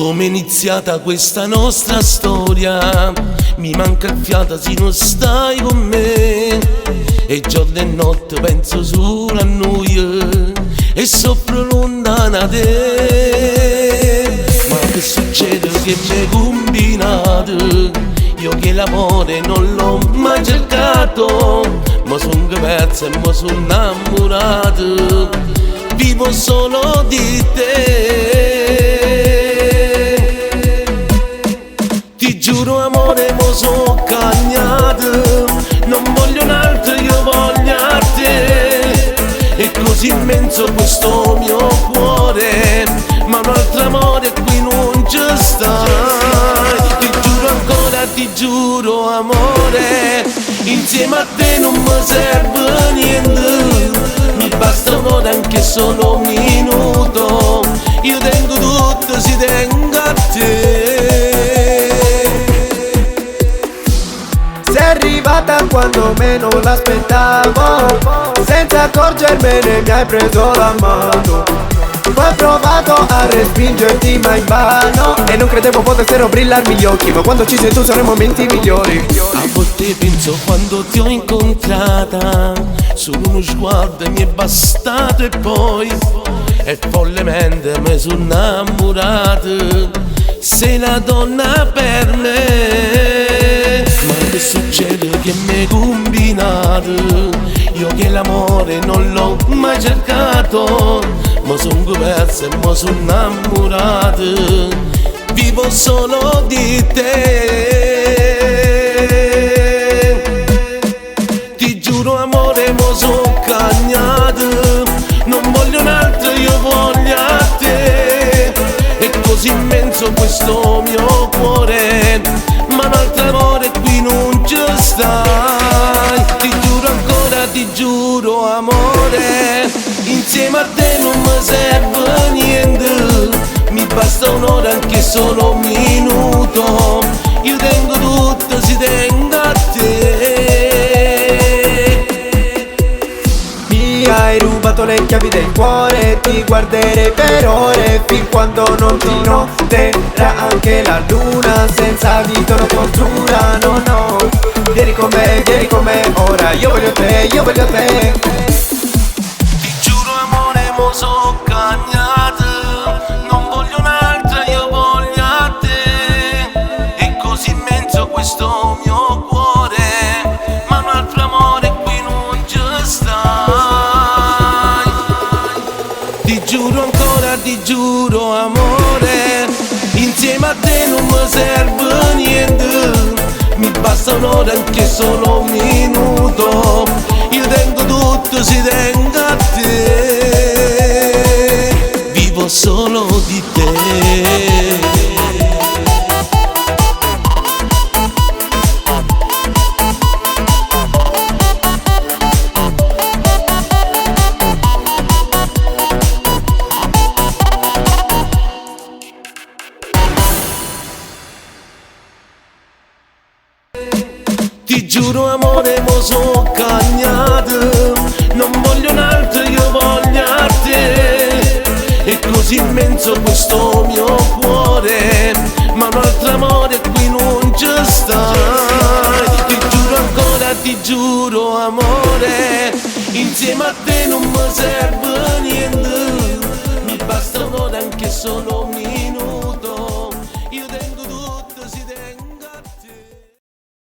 Come è iniziata questa nostra storia, mi manca il fiato se non stai con me. E giorno e notte penso solo a noi e soffro lontana da te. Ma che succede che mi hai combinato? Io che l'amore non l'ho mai cercato, ma son perso e mi sono innamorato. Vivo solo di te. Ti giuro amore, mo sono cagnato, non voglio un altro, io voglio a te. È così immenso questo mio cuore, ma un altro amore qui non ci stai. Ti giuro ancora, ti giuro amore, insieme a te non mi serve niente. Mi basta un'ora anche solo un minuto, io tengo tutto, si tengo a te. Sei arrivata quando meno l'aspettavo, senza accorgermene mi hai preso la mano. Poi ho provato a respingerti ma invano, e non credevo potessero brillarmi gli occhi, ma quando ci sei tu sono i momenti migliori. A volte penso quando ti ho incontrata, solo uno sguardo mi è bastato e poi follemente mi sono innamorato. Sei la donna per me. Ma che succede che mi hai combinato? Io che l'amore non l'ho mai cercato, ma son perso e mi sono innamorato. Vivo solo di te. Ti giuro amore, mo sono cagnato, non voglio un altro, io voglio a te. È così immenso questo mio cuore, ma un altro amore qui non ci stai. Ti giuro ancora, ti giuro amore, insieme a te non mi serve niente. Mi basta un'ora anche solo un minuto, io tengo tutto, si tengo a te. Mi hai rubato le chiavi del cuore, ti guarderei per ore fin quando non ti noterà anche la luna. Senza vita non fortuna, no no. Vieni con me ora, io voglio te, io voglio te. Ti giuro amore, mo sono cagnato, non voglio un'altra, io voglio a te. È così immenso questo mio cuore, ma un altro amore qui non ci stai. Ti giuro ancora, ti giuro amore, insieme a te non mi serve niente. Mi basta un'ora anche solo un minuto, io tengo tutto, si tengo a te. Vivo solo di te. Ti giuro amore, mo sono cagnato, non voglio un altro, io voglio a te. È così immenso questo mio cuore, ma un altro amore qui non ci stai. Ti giuro ancora, ti giuro amore, insieme a te non mi serve niente. Mi basta un'ora anche solo un